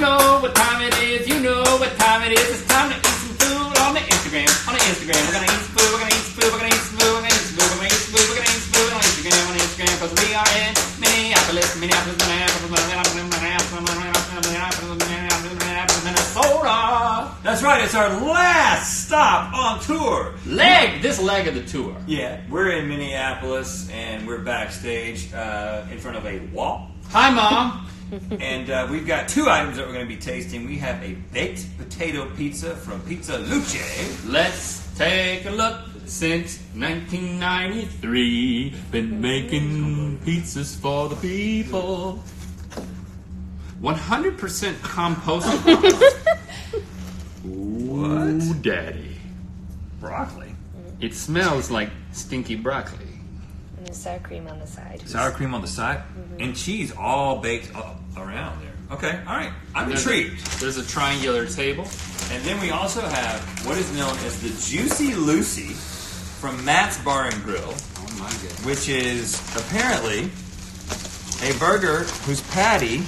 know what time it is. You know what time it is. It's time to eat some food on the Instagram. On the Instagram, we're gonna eat some food. We're gonna eat some food. We're gonna eat some food. We're gonna eat some food. We're gonna eat some food. We're gonna eat some food on Instagram. On Instagram, because we are in Minneapolis, Minnesota. That's right. It's our last stop on tour. This leg of the tour. Yeah, we're in Minneapolis and we're backstage in front of a wall. Hi, Mom. And we've got two items that we're going to be tasting. We have a baked potato pizza from Pizza Luce. Let's take a look. Since 1993, been making pizzas for the people. 100% compostable. Ooh, Daddy. Broccoli. It smells like stinky broccoli. And there's sour cream on the side. Sour cream on the side. And cheese all baked around there. Okay, all right. I'm intrigued. There's a triangular table. And then we also have what is known as the Juicy Lucy from Matt's Bar and Grill. Oh my goodness. Which is apparently a burger whose patty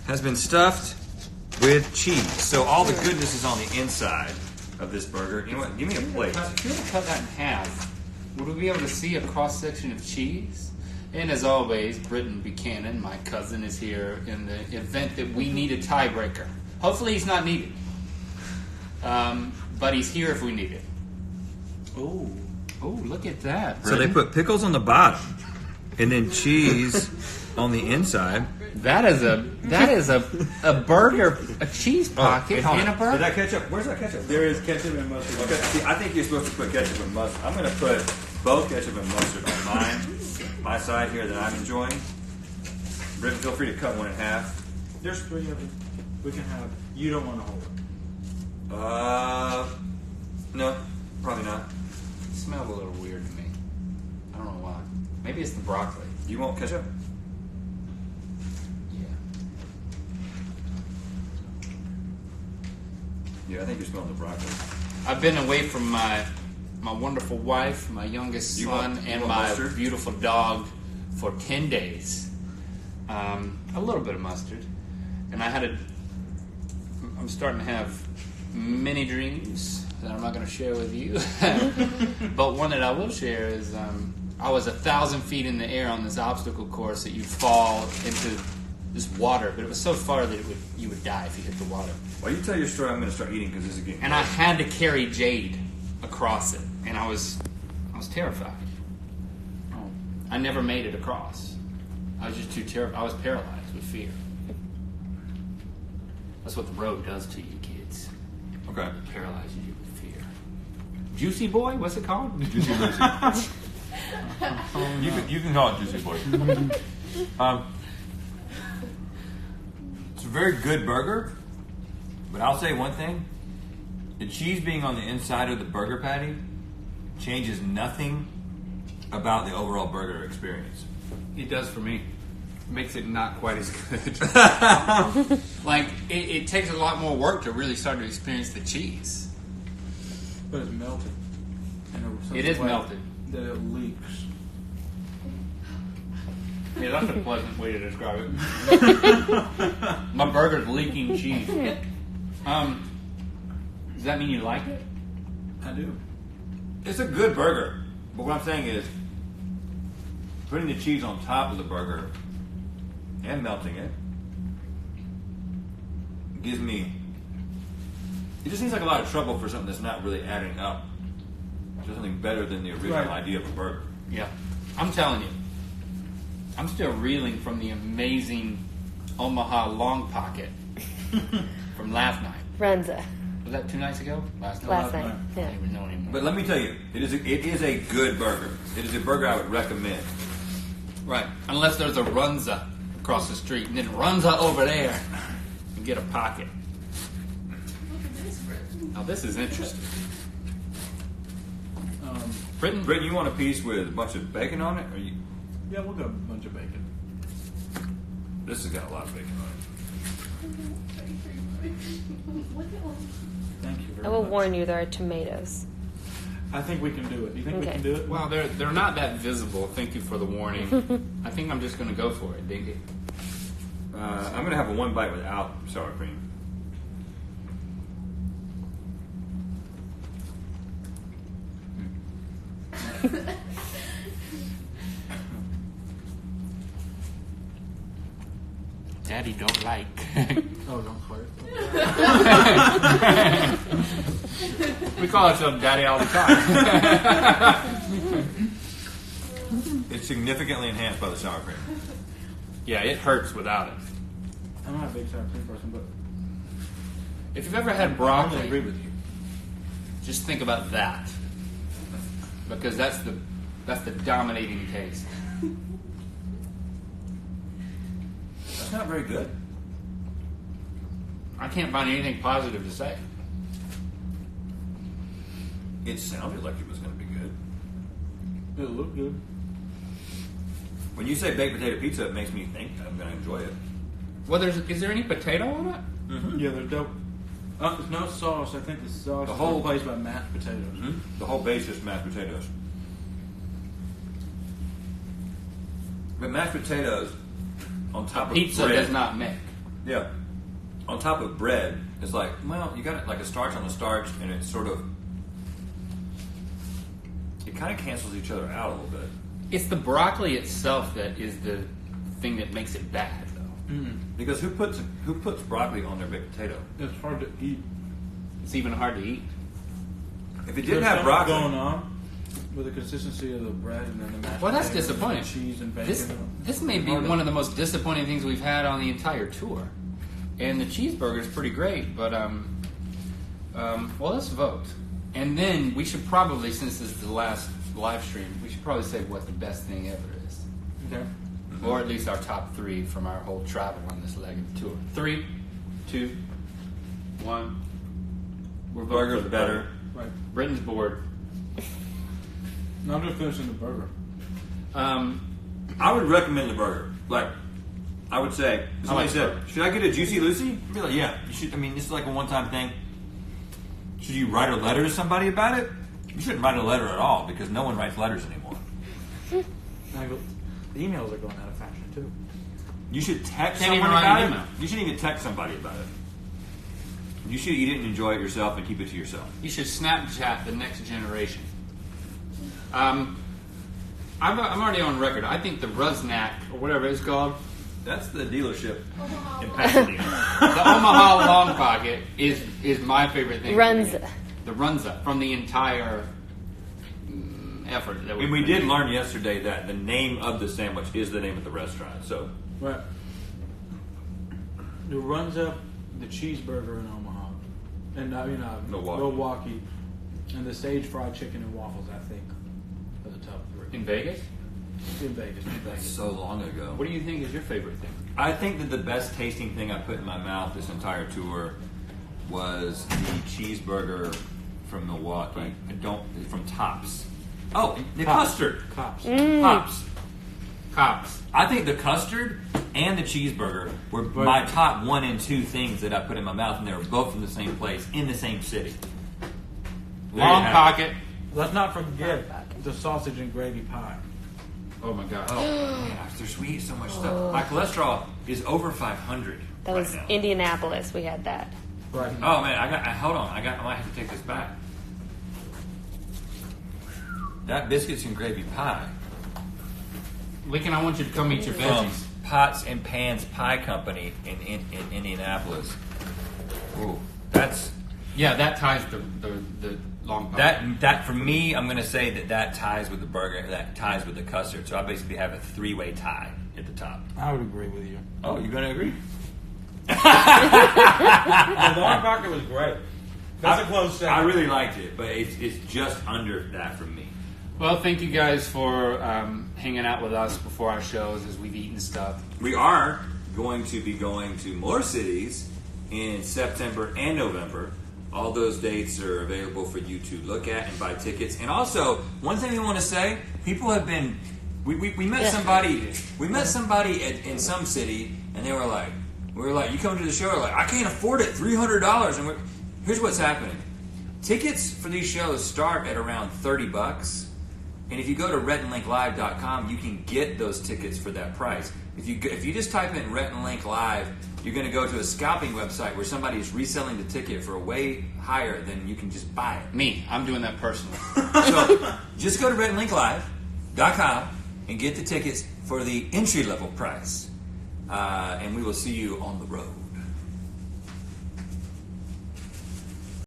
has been stuffed with cheese. So all the goodness is on the inside of this burger. You know what? Give me a plate. If you were to cut that in half, would we be able to see a cross-section of cheese? And as always, Britton Buchanan, my cousin, is here in the event that we need a tiebreaker. Hopefully he's not needed. But he's here if we need it. Oh, look at that, Britton. So they put pickles on the bottom and then cheese on the inside. That is a burger, a cheese pocket hold in a on. burger. Is that ketchup? Where's that ketchup? There is ketchup and mustard. Okay, see, I think you're supposed to put ketchup and mustard. I'm going to put both ketchup and mustard on my side here that I'm enjoying. Britton, feel free to cut one in half. There's three of them. We can have. You don't want to hold it. No, probably not. It smelled a little weird to me. I don't know why. Maybe it's the broccoli. You want ketchup? Yeah, I think you're smelling the broccoli. I've been away from my wonderful wife, my youngest son, and my mustard? beautiful dog for 10 days. A little bit of mustard. And I'm starting to have many dreams that I'm not going to share with you. But one that I will share is I was 1,000 feet in the air on this obstacle course that you fall into this water, but it was so far that you would die if you hit the water. While you tell your story, I'm going to start eating because this is getting. And I had to carry Jade across it, and I was terrified. I never made it across. I was just too terrified. I was paralyzed with fear. That's what the road does to you, kids. Okay. It paralyzes you with fear. Juicy Boy? What's it called? Juicy Lucy. you can call it Juicy Boy. It's a very good burger, but I'll say one thing. The cheese being on the inside of the burger patty changes nothing about the overall burger experience. It does for me. Makes it not quite as good. Like, it takes a lot more work to really start to experience the cheese. But it's melted. It is melted. That it leaks. Yeah, that's a pleasant way to describe it. My burger's leaking cheese. Does that mean you like it? I do. It's a good burger, but what I'm saying is putting the cheese on top of the burger and melting it gives me. It just seems like a lot of trouble for something that's not really adding up to something better than the original idea of a burger. Yeah. I'm telling you. I'm still reeling from the amazing Omaha Long Pocket from last night. Runza. Was that 2 nights ago? Last Last night. night. I Yeah. don't even know anymore. But let me tell you, it is a good burger. It is a burger I would recommend. Right. Unless there's a Runza across the street, and then Runza over there and get a pocket. Now this is interesting. Britton, You want a piece with a bunch of bacon on it? Or you? Yeah, we'll go a bunch of bacon. This has got a lot of bacon on Thank you very much. I will warn you, there are tomatoes. I think we can do it. Do you think we Okay. can do it? well, they're not that visible. Thank you for the warning. I think I'm just going to go for it, Dinky. it. I'm I'm gonna have a one bite without sour cream. Daddy don't like. Oh, don't fart. We call ourselves Daddy all the time. It's significantly enhanced by the sour cream. Yeah, it hurts without it. I'm not a big sour cream person, but If you've ever had I broccoli, agree with you. just think about that, because that's the dominating taste. That's not very good. I can't find anything positive to say. It sounded like it was going to be good. It looked good. When you say baked potato pizza, it makes me think I'm going to enjoy it. Well, is there any potato on it? Yeah, they're dope. There's no sauce. I think the sauce The is whole- replaced by mashed potatoes. Mm-hmm. The whole base is mashed potatoes. But mashed potatoes on top of Pizza bread. does not make. Yeah. On top of bread, it's like, well, you got it like a starch on a starch, and it's sort of. It kind of cancels each other out a little bit. It's the broccoli itself that is the thing that makes it bad, though. Because who puts broccoli on their baked potato? It's hard to eat. It's even hard to eat. If it There's didn't have something broccoli, going on with the consistency of the bread and then the mashed Well, that's potatoes disappointing. and cheese and bacon. This may be one of the most disappointing things we've had on the entire tour. And the cheeseburger is pretty great, but well, let's vote. And then we should probably, since this is the last live stream, we should probably say what the best thing ever is, Okay. or at least our top three from our whole travel on this leg of the tour. 3, 2, 1. We're voting burger's for the better. Right. Britain's board. No, I'm just finishing the burger. I would recommend the burger. Like, I would say, if somebody like said, burger. should I get a Juicy Lucy? I'd be like, yeah, you should. I mean, this is like a one-time thing. Should you write a letter to somebody about it? You shouldn't write a letter at all, because no one writes letters anymore. The emails are going out of fashion too. You should text Can't even someone write about an it. email. You shouldn't even text somebody about it. You should eat it and enjoy it yourself and keep it to yourself. You should Snapchat the next generation. I'm already on record. I think the Rusnak, or whatever it's called, That's the dealership in Pasadena. the Omaha Long Pocket is my favorite thing. Runza. The Runza from the entire effort. That And we did learn yesterday that the name of the sandwich is the name of the restaurant. So Right. It runs up the cheeseburger in Omaha, and Milwaukee, and the sage fried chicken and waffles. I think are the top three In Vegas? in Vegas. so long ago. What do you think is your favorite thing? I think that the best tasting thing I put in my mouth this entire tour was the cheeseburger from Milwaukee. From Tops. Oh, the custard. Cops. Cops. I think the custard and the cheeseburger were my top 1 and 2 things that I put in my mouth, and they were both from the same place in the same city. There Long you have it. Pocket. Let's not forget the sausage and gravy pie. Oh my God. Oh man, there's we eat so much stuff. My cholesterol is over 500. That was right now. Indianapolis. We had that. Right. Oh man, hold on. I might have to take this back. That biscuits and gravy pie Lincoln, I want you to come eat your from veggies. Pots and Pans Pie Company in Indianapolis. Ooh, that's Yeah, that ties the Long Pocket. that for me. I'm gonna say that ties with the burger. That ties with the custard. So I basically have a 3-way tie at the top. I would agree with you. Oh, you're gonna agree? The long pocket was great. That's a close second. I really liked it, but it's just under that for me. Well, thank you guys for hanging out with us before our shows as we've eaten stuff. We are going to be going to more cities in September and November. All those dates are available for you to look at and buy tickets. And also, one thing we want to say: people have been. We met somebody. We met somebody in some city, and they were like, "We were like, you come to the show? We're like, I can't afford it. $300." And here's what's happening: tickets for these shows start at around $30. And if you go to rhettandlinklive.com, you can get those tickets for that price. If you just type in Rhett and Link Live, you're going to go to a scalping website where somebody is reselling the ticket for way higher than you can just buy it. Me, I'm doing that personally. So just go to RhettandLinkLive.com and get the tickets for the entry-level price. And we will see you on the road.